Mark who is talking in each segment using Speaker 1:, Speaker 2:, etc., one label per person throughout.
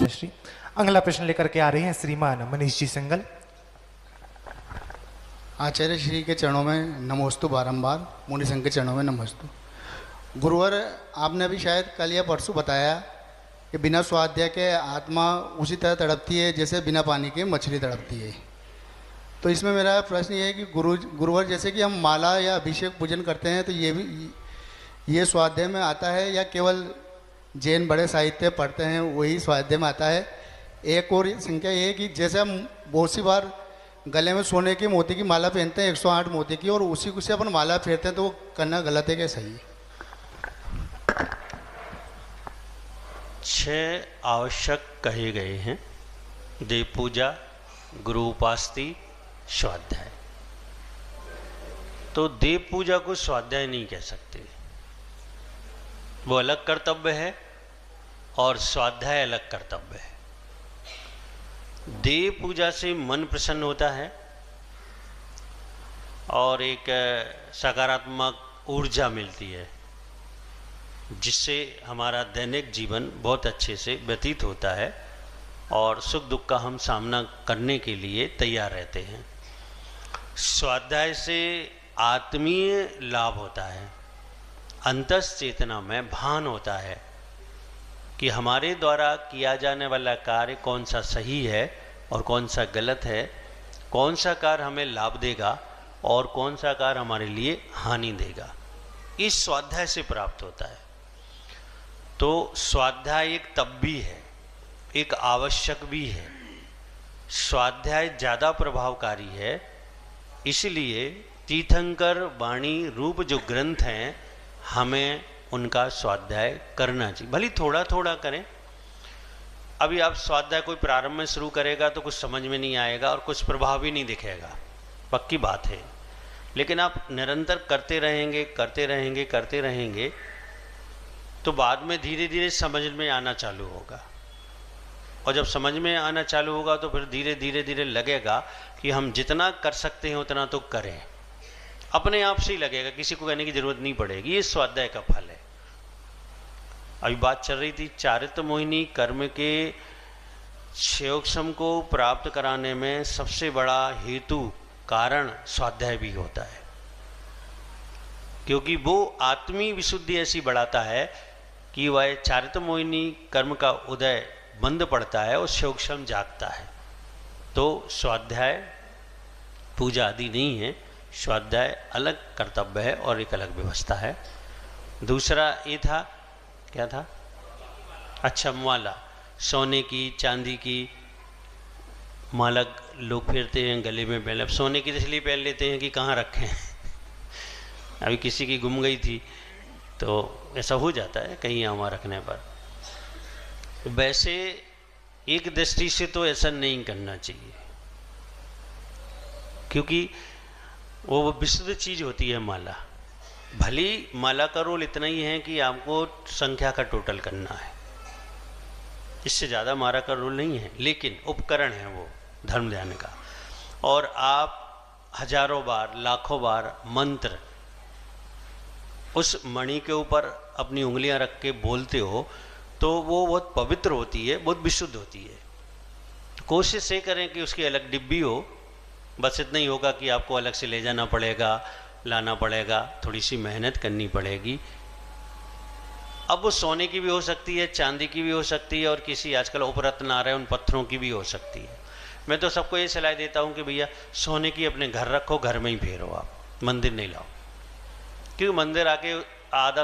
Speaker 1: श्री। अगला प्रश्न लेकर के आ रहे हैं श्रीमान मनीष जी सिंगल।
Speaker 2: आचार्य श्री के चरणों में नमोस्तु बारंबार, मुनि संघ के चरणों में नमोस्तु। गुरुवर, आपने अभी शायद कल या परसों बताया कि बिना स्वाध्याय के आत्मा उसी तरह तड़पती है जैसे बिना पानी के मछली तड़पती है। तो इसमें मेरा प्रश्न ये है कि गुरुवर, जैसे कि हम माला या अभिषेक पूजन करते हैं तो ये स्वाध्याय में आता है या केवल जैन बड़े साहित्य पढ़ते हैं वही स्वाध्याय में आता है? एक और संख्या ये है कि जैसे हम बहुत सी बार गले में सोने की मोती की माला पहनते हैं 108 मोती की, और उसी को से अपन माला फेरते हैं, तो वो करना गलत है क्या सही है?
Speaker 3: 6 आवश्यक कहे गए हैं: देव पूजा, गुरु उपास्ति, स्वाध्याय। तो देव पूजा को स्वाध्याय नहीं कह सकते, वो अलग कर्तव्य है और स्वाध्याय अलग कर्तव्य है। देव पूजा से मन प्रसन्न होता है और एक सकारात्मक ऊर्जा मिलती है, जिससे हमारा दैनिक जीवन बहुत अच्छे से व्यतीत होता है और सुख दुख का हम सामना करने के लिए तैयार रहते हैं। स्वाध्याय से आत्मीय लाभ होता है, अंतस चेतना में भान होता है कि हमारे द्वारा किया जाने वाला कार्य कौन सा सही है और कौन सा गलत है, कौन सा कार्य हमें लाभ देगा और कौन सा कार्य हमारे लिए हानि देगा। इस स्वाध्याय से प्राप्त होता है। तो स्वाध्याय एक तब भी है, एक आवश्यक भी है। स्वाध्याय ज़्यादा प्रभावकारी है, इसलिए तीर्थंकर वाणी रूप जो ग्रंथ हैं हमें उनका स्वाध्याय करना चाहिए। भले थोड़ा थोड़ा करें। अभी आप स्वाध्याय कोई प्रारंभ में शुरू करेगा तो कुछ समझ में नहीं आएगा और कुछ प्रभाव भी नहीं दिखेगा, पक्की बात है। लेकिन आप निरंतर करते रहेंगे करते रहेंगे करते रहेंगे तो बाद में धीरे धीरे समझ में आना चालू होगा, और जब समझ में आना चालू होगा तो फिर धीरे धीरे धीरे लगेगा कि हम जितना कर सकते हैं उतना तो करें। अपने आप से ही लगेगा, किसी को कहने की जरूरत नहीं पड़ेगी। ये स्वाध्याय का फल है। अभी बात चल रही थी चारित्र मोहिनी कर्म के क्षयोक्षम को प्राप्त कराने में सबसे बड़ा हेतु कारण स्वाध्याय भी होता है, क्योंकि वो आत्मी विशुद्धि ऐसी बढ़ाता है कि वह चारित्र मोहिनी कर्म का उदय बंद पड़ता है और क्षयोक्षम जागता है। तो स्वाध्याय पूजा आदि नहीं है, स्वाध्याय अलग कर्तव्य है और एक अलग व्यवस्था है। दूसरा ये था, क्या था? अच्छा, माला, सोने की चांदी की माला लोग फेरते हैं गले में पहले। अब सोने की इसलिए पहन लेते हैं कि कहाँ रखें अभी किसी की गुम गई थी तो ऐसा हो जाता है कहीं यहाँ रखने पर। वैसे एक दृष्टि से तो ऐसा नहीं करना चाहिए, क्योंकि वो विशुद्ध चीज़ होती है माला। भली माला का रोल इतना ही है कि आपको संख्या का टोटल करना है, इससे ज़्यादा माला का रोल नहीं है, लेकिन उपकरण है वो धर्म ध्यान का। और आप हजारों बार लाखों बार मंत्र उस मणि के ऊपर अपनी उंगलियां रख के बोलते हो तो वो बहुत पवित्र होती है, बहुत विशुद्ध होती है। कोशिश ये करें कि उसकी अलग डिब्बी हो, बस इतना ही होगा कि आपको अलग से ले जाना पड़ेगा, लाना पड़ेगा, थोड़ी सी मेहनत करनी पड़ेगी। अब वो सोने की भी हो सकती है, चांदी की भी हो सकती है, और किसी आजकल उपरत्न आ रहे हैं उन पत्थरों की भी हो सकती है। मैं तो सबको ये सलाह देता हूँ कि भैया सोने की अपने घर रखो, घर में ही फेरो, आप मंदिर नहीं लाओ, क्योंकि मंदिर आके आधा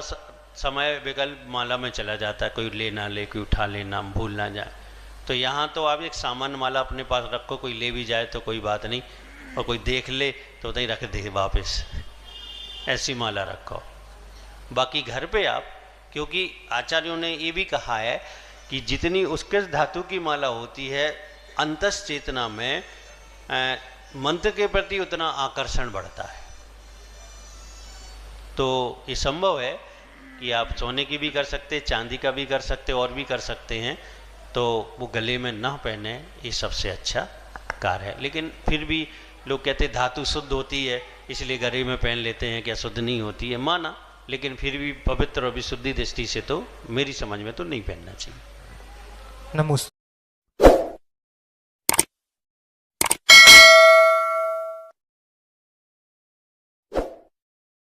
Speaker 3: समय विकल्प माला में चला जाता है, कोई ले ना ले, कोई उठा लेना, भूल ना जाए। तो यहाँ तो आप एक सामान्य माला अपने पास रखो, कोई ले भी जाए तो कोई बात नहीं, और कोई देख ले तो नहीं रख दे वापस, ऐसी माला रखो। बाकी घर पे आप, क्योंकि आचार्यों ने ये भी कहा है कि जितनी उसके धातु की माला होती है अंतस चेतना में मंत्र के प्रति उतना आकर्षण बढ़ता है। तो ये संभव है कि आप सोने की भी कर सकते, चांदी का भी कर सकते, और भी कर सकते हैं, तो वो गले में ना पहने, ये सबसे अच्छा कार्य है। लेकिन फिर भी लोग कहते हैं धातु शुद्ध होती है इसलिए गले में पहन लेते हैं, क्या शुद्ध नहीं होती है? माना, लेकिन फिर भी पवित्र और विशुद्धि दृष्टि से तो मेरी समझ में तो नहीं पहनना चाहिए।
Speaker 1: नमोस्तु।